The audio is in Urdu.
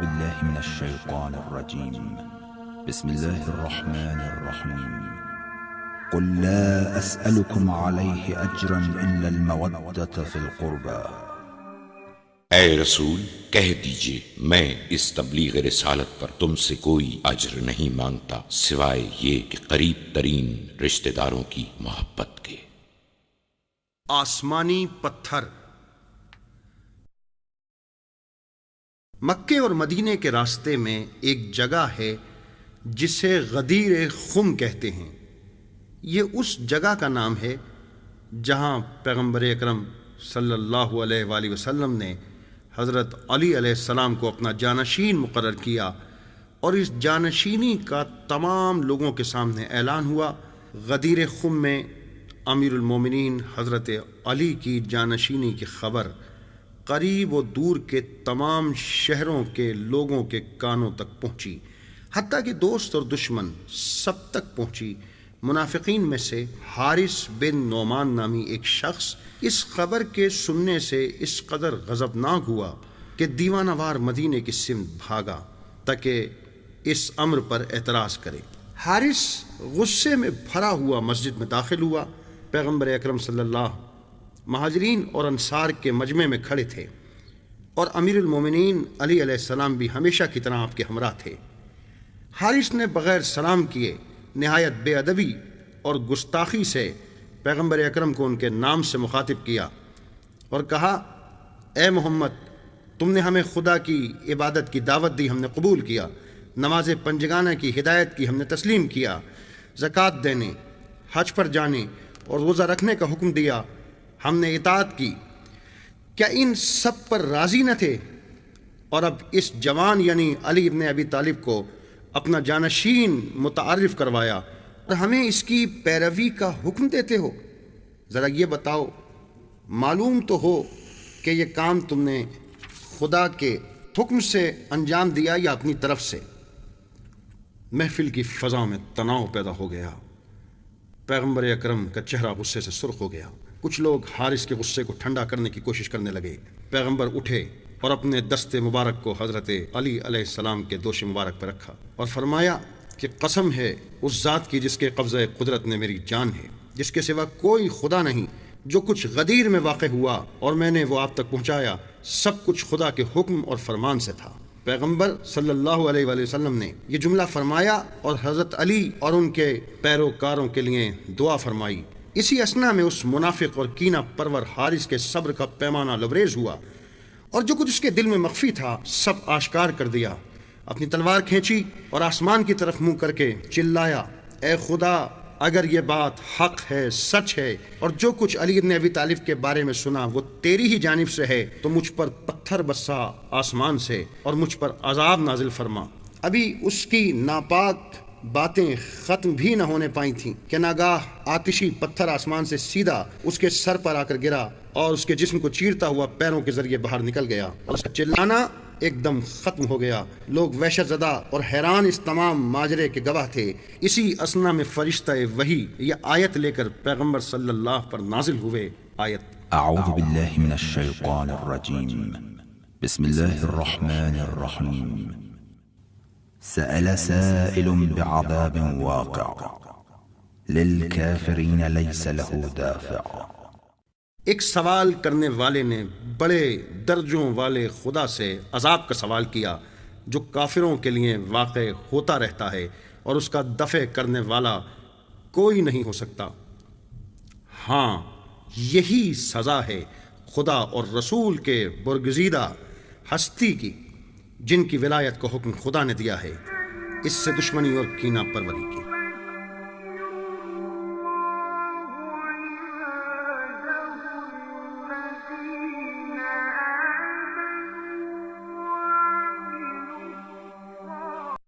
بالله من الشيطان الرجيم. بسم الله الرحمن الرحيم. قل لا أسألكم عليه أجرا إلا المودة في القربى. اے رسول کہہ دیجئے میں اس تبلیغ رسالت پر تم سے کوئی اجر نہیں مانگتا سوائے یہ کہ قریب ترین رشتہ داروں کی محبت کے۔ آسمانی پتھر۔ مکے اور مدینے کے راستے میں ایک جگہ ہے جسے غدیر خم کہتے ہیں۔ یہ اس جگہ کا نام ہے جہاں پیغمبر اکرم صلی اللہ علیہ وآلہ وسلم نے حضرت علی علیہ السلام کو اپنا جانشین مقرر کیا، اور اس جانشینی کا تمام لوگوں کے سامنے اعلان ہوا۔ غدیر خم میں امیر المومنین حضرت علی کی جانشینی کی خبر قریب و دور کے تمام شہروں کے لوگوں کے کانوں تک پہنچی، حتیٰ کہ دوست اور دشمن سب تک پہنچی۔ منافقین میں سے حارث بن نعمان نامی ایک شخص اس خبر کے سننے سے اس قدر غضبناک ہوا کہ دیوانہ وار مدینے کی سمت بھاگا تاکہ اس امر پر اعتراض کرے۔ حارث غصے میں بھرا ہوا مسجد میں داخل ہوا۔ پیغمبر اکرم صلی اللہ مہاجرین اور انصار کے مجمع میں کھڑے تھے، اور امیر المومنین علی علیہ السلام بھی ہمیشہ کی طرح آپ کے ہمراہ تھے۔ حارث نے بغیر سلام کیے نہایت بے ادبی اور گستاخی سے پیغمبر اکرم کو ان کے نام سے مخاطب کیا اور کہا، اے محمد، تم نے ہمیں خدا کی عبادت کی دعوت دی، ہم نے قبول کیا، نماز پنجگانہ کی ہدایت کی، ہم نے تسلیم کیا، زکوٰۃ دینے، حج پر جانے اور روزہ رکھنے کا حکم دیا، ہم نے اطاعت کی، کیا ان سب پر راضی نہ تھے؟ اور اب اس جوان یعنی علی ابن ابی طالب کو اپنا جانشین متعارف کروایا اور ہمیں اس کی پیروی کا حکم دیتے ہو؟ ذرا یہ بتاؤ، معلوم تو ہو کہ یہ کام تم نے خدا کے حکم سے انجام دیا یا اپنی طرف سے؟ محفل کی فضا میں تناؤ پیدا ہو گیا۔ پیغمبر اکرم کا چہرہ غصے سے سرخ ہو گیا۔ کچھ لوگ حارث کے غصے کو ٹھنڈا کرنے کی کوشش کرنے لگے۔ پیغمبر اٹھے اور اپنے دست مبارک کو حضرت علی علیہ السلام کے دوش مبارک پر رکھا اور فرمایا کہ قسم ہے اس ذات کی جس کے قبضہ قدرت نے میری جان ہے، جس کے سوا کوئی خدا نہیں، جو کچھ غدیر میں واقع ہوا اور میں نے وہ آپ تک پہنچایا، سب کچھ خدا کے حکم اور فرمان سے تھا۔ پیغمبر صلی اللہ علیہ وآلہ وسلم نے یہ جملہ فرمایا اور حضرت علی اور ان کے پیروکاروں کے لیے دعا فرمائی۔ اسی اثنا میں اس منافق اور کینہ پرور حارث کے صبر کا پیمانہ لبریز ہوا، اور جو کچھ اس کے دل میں مخفی تھا سب آشکار کر دیا۔ اپنی تلوار کھینچی اور آسمان کی طرف منہ کر کے چلایا، اے خدا، اگر یہ بات حق ہے، سچ ہے، اور جو کچھ علی بن ابی طالب کے بارے میں سنا وہ تیری ہی جانب سے ہے، تو مجھ پر پتھر برسا آسمان سے اور مجھ پر عذاب نازل فرما۔ ابھی اس کی ناپاک باتیں ختم بھی نہ ہونے پائی تھیں کہ ناگاہ آتشی پتھر آسمان سے سیدھا اس کے سر پر آ کر گرا اور اس کے جسم کو چیرتا ہوا پیروں کے ذریعے باہر نکل گیا، اور اس کا چلانا ایک دم ختم ہو گیا۔ لوگ وحشت زدہ اور حیران اس تمام ماجرے کے گواہ تھے۔ اسی اثنا میں فرشتہ وحی یہ آیت لے کر پیغمبر صلی اللہ پر نازل ہوئے۔ آیت: اعوذ باللہ من الشیطان الرجیم. بسم اللہ الرحمن الرحیم. سأل سائل بعذاب واقع للكافرین لیس له دافع. ایک سوال کرنے والے نے بڑے درجوں والے خدا سے عذاب کا سوال کیا جو کافروں کے لیے واقع ہوتا رہتا ہے اور اس کا دفع کرنے والا کوئی نہیں ہو سکتا۔ ہاں، یہی سزا ہے خدا اور رسول کے برگزیدہ ہستی کی جن کی ولایت کو حکم خدا نے دیا ہے، اس سے دشمنی اور کینہ پروری کی۔